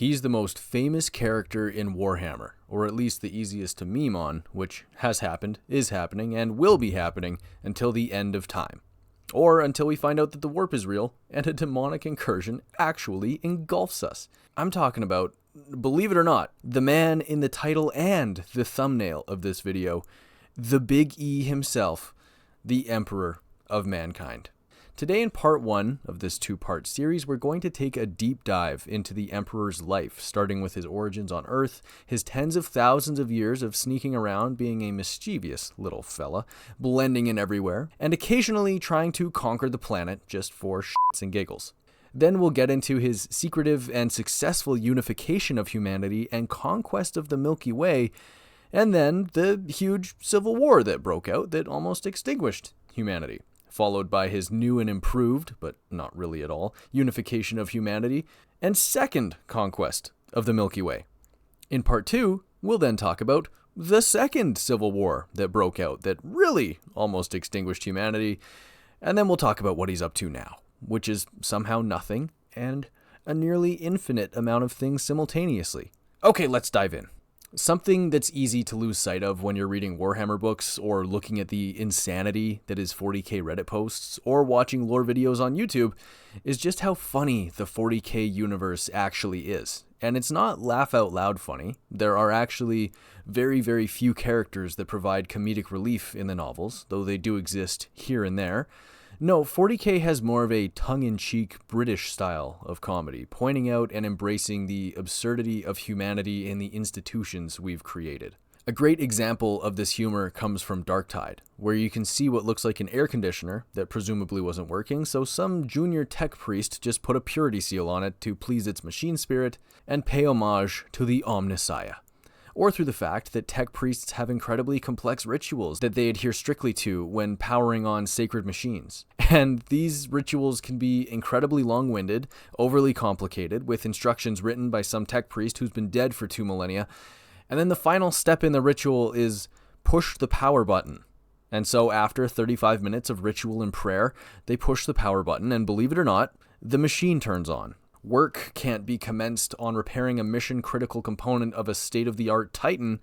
He's the most famous character in Warhammer, or at least the easiest to meme on, which has happened, is happening, and will be happening until the end of time. Or until we find out that the warp is real, and a demonic incursion actually engulfs us. I'm talking about, believe it or not, the man in the title and the thumbnail of this video, the Big E himself, the Emperor of Mankind. Today in part 1 of this 2-part series, we're going to take a deep dive into the Emperor's life, starting with his origins on Earth, his tens of thousands of years of sneaking around being a mischievous little fella, blending in everywhere, and occasionally trying to conquer the planet just for shits and giggles. Then we'll get into his secretive and successful unification of humanity and conquest of the Milky Way, and then the huge civil war that broke out that almost extinguished humanity, followed by his new and improved, but not really at all, unification of humanity, and second conquest of the Milky Way. In part 2, we'll then talk about the second civil war that broke out that really almost extinguished humanity, and then we'll talk about what he's up to now, which is somehow nothing and a nearly infinite amount of things simultaneously. Okay, let's dive in. Something that's easy to lose sight of when you're reading Warhammer books or looking at the insanity that is 40k Reddit posts or watching lore videos on YouTube is just how funny the 40k universe actually is. And it's not laugh out loud funny. There are actually very, very few characters that provide comedic relief in the novels, though they do exist here and there. No, 40k has more of a tongue-in-cheek British style of comedy, pointing out and embracing the absurdity of humanity in the institutions we've created. A great example of this humor comes from Darktide, where you can see what looks like an air conditioner that presumably wasn't working, so some junior tech priest just put a purity seal on it to please its machine spirit and pay homage to the Omnissiah. Or through the fact that tech priests have incredibly complex rituals that they adhere strictly to when powering on sacred machines. And these rituals can be incredibly long-winded, overly complicated, with instructions written by some tech priest who's been dead for 2 millennia. And then the final step in the ritual is push the power button. And so after 35 minutes of ritual and prayer, they push the power button, and believe it or not, the machine turns on. Work can't be commenced on repairing a mission-critical component of a state-of-the-art Titan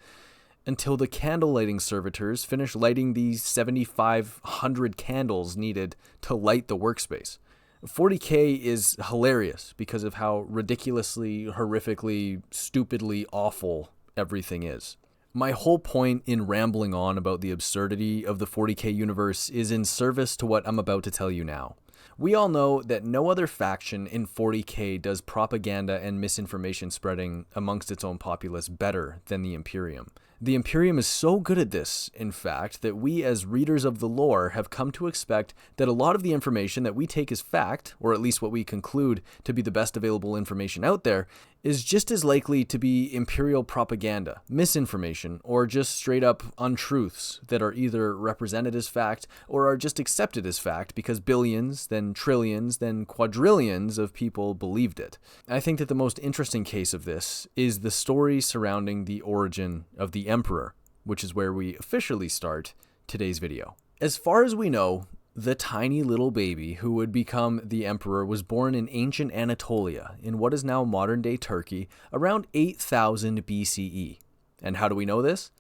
until the candle lighting servitors finish lighting the 7,500 candles needed to light the workspace. 40k is hilarious because of how ridiculously, horrifically, stupidly awful everything is. My whole point in rambling on about the absurdity of the 40k universe is in service to what I'm about to tell you now. We all know that no other faction in 40k does propaganda and misinformation spreading amongst its own populace better than the Imperium. The Imperium is so good at this, in fact, that we as readers of the lore have come to expect that a lot of the information that we take as fact, or at least what we conclude to be the best available information out there, is just as likely to be Imperial propaganda, misinformation, or just straight up untruths that are either represented as fact or are just accepted as fact because billions, then trillions, then quadrillions of people believed it. I think that the most interesting case of this is the story surrounding the origin of the Emperor, which is where we officially start today's video. As far as we know, the tiny little baby who would become the Emperor was born in ancient Anatolia, in what is now modern-day Turkey, around 8000 BCE. And how do we know this?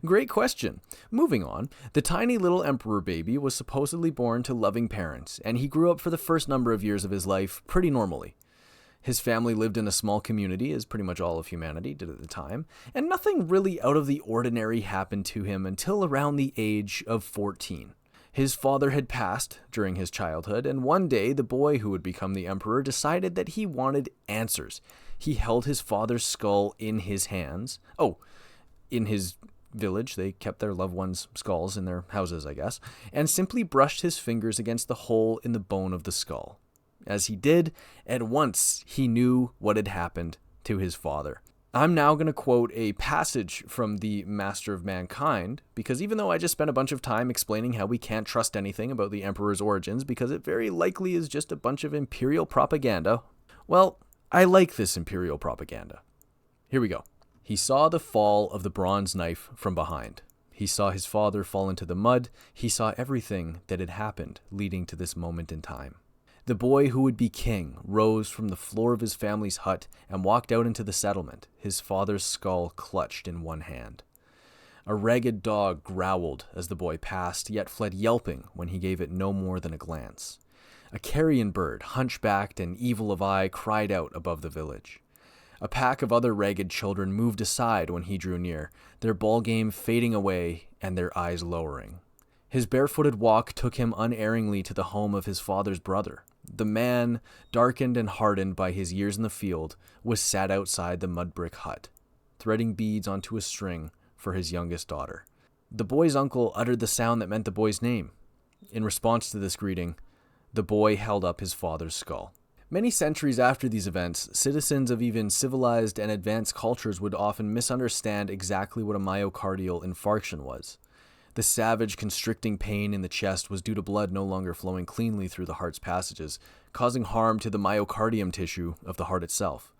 Great question. Moving on, the tiny little Emperor baby was supposedly born to loving parents, and he grew up for the first number of years of his life pretty normally. His family lived in a small community, as pretty much all of humanity did at the time, and nothing really out of the ordinary happened to him until around the age of 14. His father had passed during his childhood, and one day the boy who would become the Emperor decided that he wanted answers. He held his father's skull in his hands. Oh, in his village, they kept their loved ones' skulls in their houses, I guess, and simply brushed his fingers against the hole in the bone of the skull. As he did, at once he knew what had happened to his father. I'm now going to quote a passage from the Master of Mankind, because even though I just spent a bunch of time explaining how we can't trust anything about the Emperor's origins because it very likely is just a bunch of Imperial propaganda, well, I like this Imperial propaganda. Here we go. He saw the fall of the bronze knife from behind. He saw his father fall into the mud. He saw everything that had happened leading to this moment in time. The boy who would be king rose from the floor of his family's hut and walked out into the settlement, his father's skull clutched in one hand. A ragged dog growled as the boy passed, yet fled yelping when he gave it no more than a glance. A carrion bird, hunchbacked and evil of eye, cried out above the village. A pack of other ragged children moved aside when he drew near, their ball game fading away and their eyes lowering. His barefooted walk took him unerringly to the home of his father's brother. The man, darkened and hardened by his years in the field, was sat outside the mud brick hut, threading beads onto a string for his youngest daughter. The boy's uncle uttered the sound that meant the boy's name. In response to this greeting, the boy held up his father's skull. Many centuries after these events, citizens of even civilized and advanced cultures would often misunderstand exactly what a myocardial infarction was. The savage, constricting pain in the chest was due to blood no longer flowing cleanly through the heart's passages, causing harm to the myocardium tissue of the heart itself.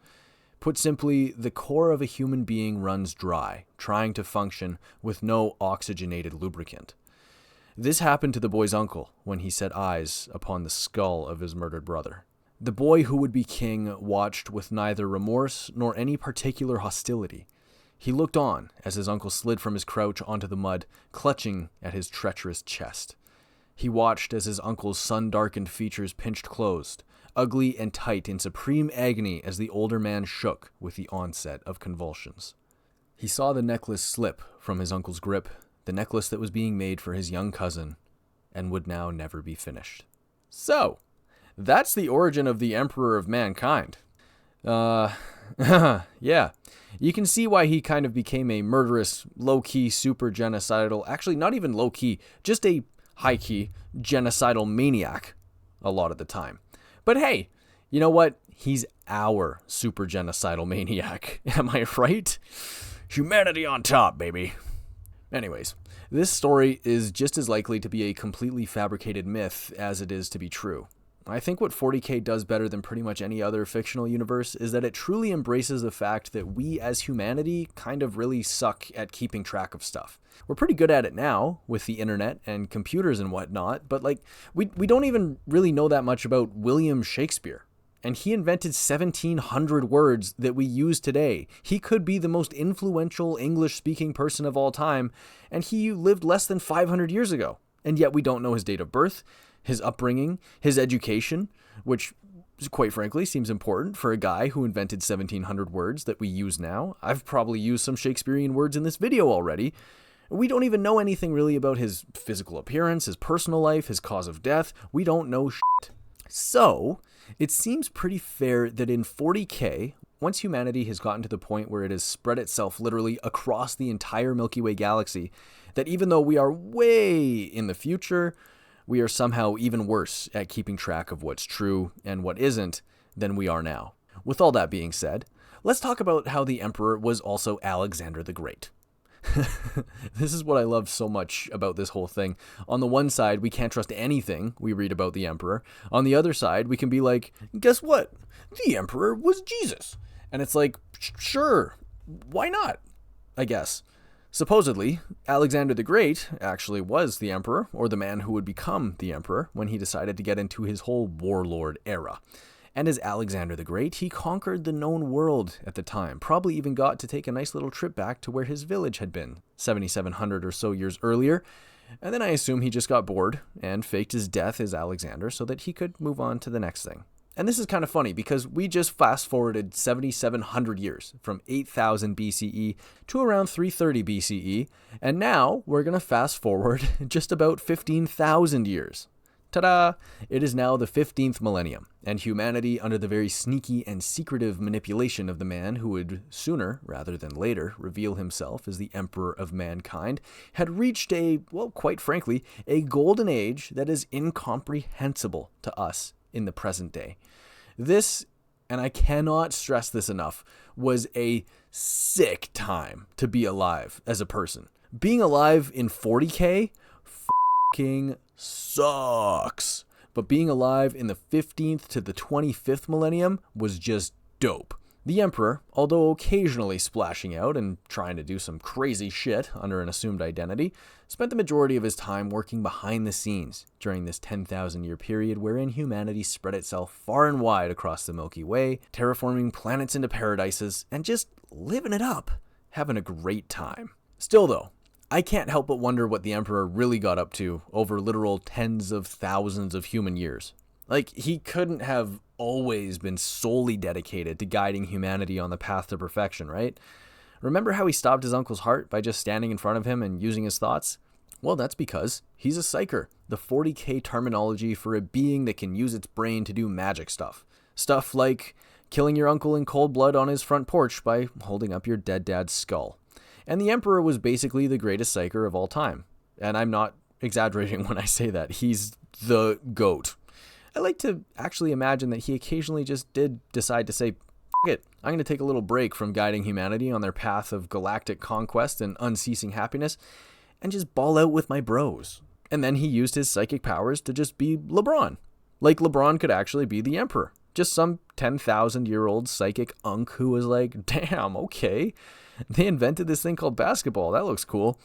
Put simply, the core of a human being runs dry, trying to function with no oxygenated lubricant. This happened to the boy's uncle when he set eyes upon the skull of his murdered brother. The boy who would be king watched with neither remorse nor any particular hostility. He looked on as his uncle slid from his crouch onto the mud, clutching at his treacherous chest. He watched as his uncle's sun-darkened features pinched closed, ugly and tight in supreme agony as the older man shook with the onset of convulsions. He saw the necklace slip from his uncle's grip, the necklace that was being made for his young cousin, and would now never be finished. So, that's the origin of the Emperor of Mankind. Yeah. You can see why he kind of became a murderous, low-key, super genocidal, actually not even low-key, just a high-key genocidal maniac a lot of the time. But hey, you know what? He's our super genocidal maniac. Am I right? Humanity on top, baby. Anyways, this story is just as likely to be a completely fabricated myth as it is to be true. I think what 40k does better than pretty much any other fictional universe is that it truly embraces the fact that we as humanity kind of really suck at keeping track of stuff. We're pretty good at it now with the internet and computers and whatnot, but we don't even really know that much about William Shakespeare. And he invented 1,700 words that we use today. He could be the most influential English-speaking person of all time, and he lived less than 500 years ago. And yet we don't know his date of birth, his upbringing, his education, which quite frankly seems important for a guy who invented 1,700 words that we use now. I've probably used some Shakespearean words in this video already. We don't even know anything really about his physical appearance, his personal life, his cause of death. We don't know shit. So, it seems pretty fair that in 40k, once humanity has gotten to the point where it has spread itself literally across the entire Milky Way galaxy, that even though we are way in the future, we are somehow even worse at keeping track of what's true and what isn't than we are now. With all that being said, let's talk about how the emperor was also Alexander the Great. This is what I love so much about this whole thing. On the one side, we can't trust anything we read about the emperor. On the other side, we can be like, guess what? The emperor was Jesus. And it's like, sure, why not? I guess. Supposedly, Alexander the Great actually was the emperor, or the man who would become the emperor, when he decided to get into his whole warlord era. And as Alexander the Great, he conquered the known world at the time, probably even got to take a nice little trip back to where his village had been 7,700 or so years earlier. And then I assume he just got bored and faked his death as Alexander so that he could move on to the next thing. And this is kind of funny because we just fast forwarded 7,700 years from 8,000 BCE to around 330 BCE. And now we're going to fast forward just about 15,000 years. Ta-da! It is now the 15th millennium, and humanity, under the very sneaky and secretive manipulation of the man who would sooner, rather than later, reveal himself as the emperor of mankind, had reached quite frankly, a golden age that is incomprehensible to us in the present day. This, and I cannot stress this enough, was a sick time to be alive as a person. Being alive in 40k, f***ing sucks. But being alive in the 15th to the 25th millennium was just dope. The Emperor, although occasionally splashing out and trying to do some crazy shit under an assumed identity, spent the majority of his time working behind the scenes during this 10,000-year period wherein humanity spread itself far and wide across the Milky Way, terraforming planets into paradises, and just living it up, having a great time. Still though, I can't help but wonder what the Emperor really got up to over literal tens of thousands of human years. Like, he couldn't have always been solely dedicated to guiding humanity on the path to perfection, right? Remember how he stopped his uncle's heart by just standing in front of him and using his thoughts? Well, that's because he's a psyker, the 40k terminology for a being that can use its brain to do magic stuff. Stuff like killing your uncle in cold blood on his front porch by holding up your dead dad's skull. And the Emperor was basically the greatest psyker of all time. And I'm not exaggerating when I say that. He's the GOAT. I like to actually imagine that he occasionally just did decide to say, F it, I'm going to take a little break from guiding humanity on their path of galactic conquest and unceasing happiness, and just ball out with my bros. And then he used his psychic powers to just be LeBron. Like LeBron could actually be the Emperor. Just some 10,000-year-old psychic unk who was like, damn, okay, they invented this thing called basketball. That looks cool.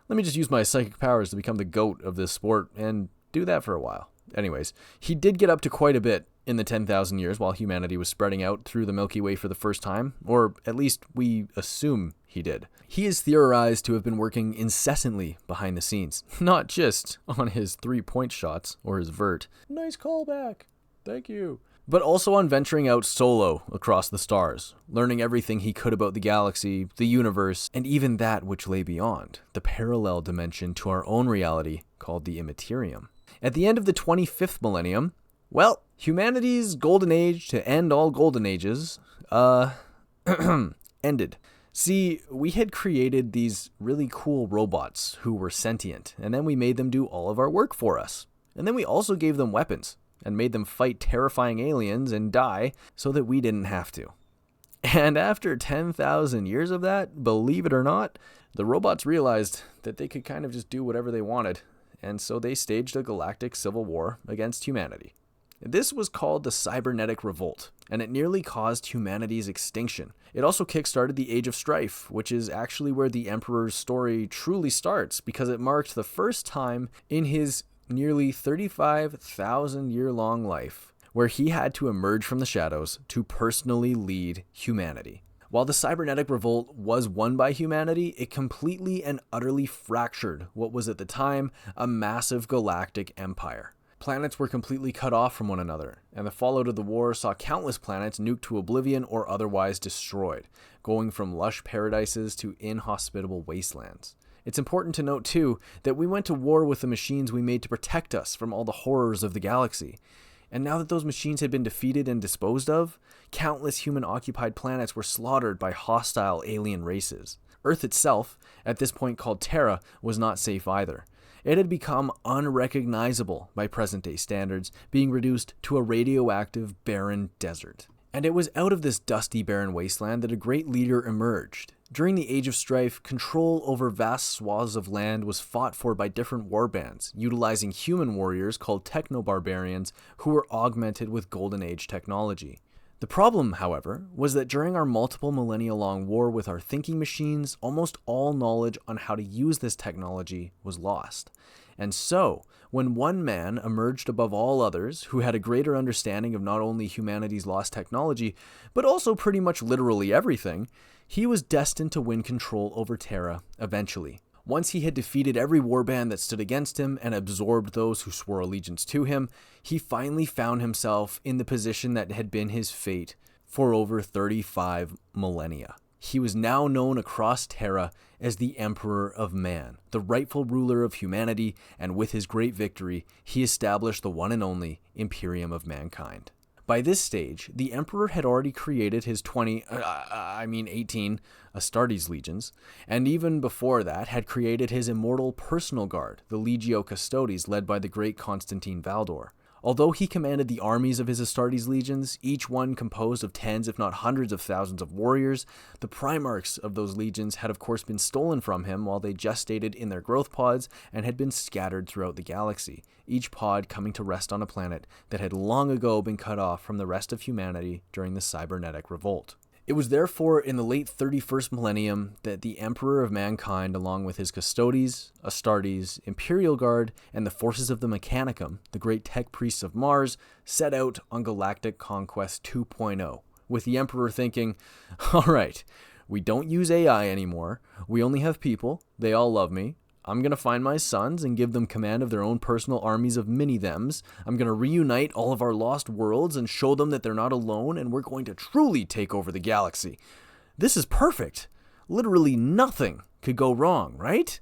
Let me just use my psychic powers to become the GOAT of this sport and do that for a while. Anyways, he did get up to quite a bit in the 10,000 years while humanity was spreading out through the Milky Way for the first time, or at least we assume he did. He is theorized to have been working incessantly behind the scenes, not just on his 3-point shots or his vert. Nice callback. Thank you. But also on venturing out solo across the stars, learning everything he could about the galaxy, the universe, and even that which lay beyond, the parallel dimension to our own reality called the Immaterium. At the end of the 25th millennium, well, humanity's golden age to end all golden ages, ended. See, we had created these really cool robots who were sentient, and then we made them do all of our work for us. And then we also gave them weapons, and made them fight terrifying aliens and die so that we didn't have to. And after 10,000 years of that, believe it or not, the robots realized that they could kind of just do whatever they wanted, and so they staged a galactic civil war against humanity. This was called the Cybernetic Revolt, and it nearly caused humanity's extinction. It also kickstarted the Age of Strife, which is actually where the Emperor's story truly starts, because it marked the first time in his nearly 35,000-year-long life where he had to emerge from the shadows to personally lead humanity. While the Cybernetic Revolt was won by humanity, it completely and utterly fractured what was at the time a massive galactic empire. Planets were completely cut off from one another, and the fallout of the war saw countless planets nuked to oblivion or otherwise destroyed, going from lush paradises to inhospitable wastelands. It's important to note, too, that we went to war with the machines we made to protect us from all the horrors of the galaxy. And now that those machines had been defeated and disposed of, countless human-occupied planets were slaughtered by hostile alien races. Earth itself, at this point called Terra, was not safe either. It had become unrecognizable by present-day standards, being reduced to a radioactive, barren desert. And it was out of this dusty, barren wasteland that a great leader emerged. During the Age of Strife, control over vast swaths of land was fought for by different warbands, utilizing human warriors called techno-barbarians who were augmented with Golden Age technology. The problem, however, was that during our multiple millennia-long war with our thinking machines, almost all knowledge on how to use this technology was lost. And so, when one man emerged above all others who had a greater understanding of not only humanity's lost technology, but also pretty much literally everything, he was destined to win control over Terra eventually. Once he had defeated every warband that stood against him and absorbed those who swore allegiance to him, he finally found himself in the position that had been his fate for over 35 millennia. He was now known across Terra as the Emperor of Man, the rightful ruler of humanity, and with his great victory, he established the one and only Imperium of Mankind. By this stage, the Emperor had already created his 18 Astartes legions, and even before that had created his immortal personal guard, the Legio Custodes, led by the great Constantine Valdor. Although he commanded the armies of his Astartes legions, each one composed of tens if not hundreds of thousands of warriors, the primarchs of those legions had of course been stolen from him while they gestated in their growth pods and had been scattered throughout the galaxy, each pod coming to rest on a planet that had long ago been cut off from the rest of humanity during the Cybernetic Revolt. It was therefore in the late 31st millennium that the Emperor of Mankind, along with his Custodes, Astartes, Imperial Guard, and the forces of the Mechanicum, the great tech priests of Mars, set out on Galactic Conquest 2.0, with the Emperor thinking, all right, we don't use AI anymore, we only have people, they all love me, I'm going to find my sons and give them command of their own personal armies of mini-thems. I'm going to reunite all of our lost worlds and show them that they're not alone, and we're going to truly take over the galaxy. This is perfect. Literally nothing could go wrong, right?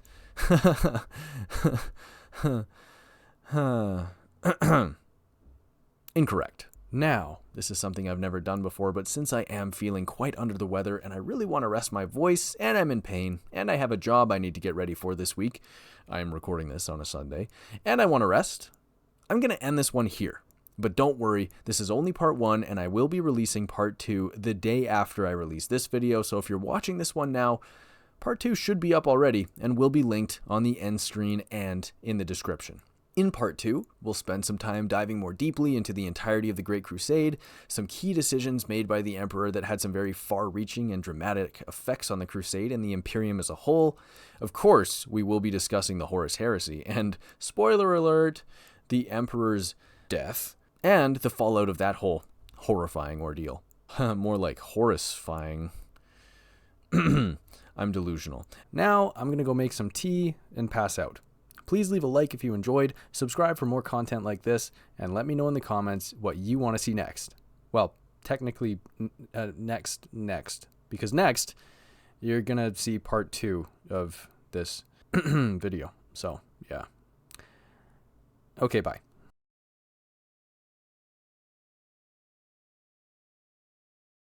Incorrect. Now, this is something I've never done before, but since I am feeling quite under the weather and I really want to rest my voice and I'm in pain and I have a job I need to get ready for this week, I am recording this on a Sunday, and I want to rest, I'm going to end this one here. But don't worry, this is only part 1 and I will be releasing part 2 the day after I release this video, so if you're watching this one now, part 2 should be up already and will be linked on the end screen and in the description. In part 2, we'll spend some time diving more deeply into the entirety of the Great Crusade, some key decisions made by the Emperor that had some very far-reaching and dramatic effects on the Crusade and the Imperium as a whole. Of course, we will be discussing the Horus Heresy, and, spoiler alert, the Emperor's death, and the fallout of that whole horrifying ordeal. More like Horus-fying. I'm delusional. Now, I'm going to go make some tea and pass out. Please leave a like if you enjoyed, subscribe for more content like this, and let me know in the comments what you want to see next. Well, technically, next, because next, you're going to see part 2 of this video. So, yeah. Okay, bye.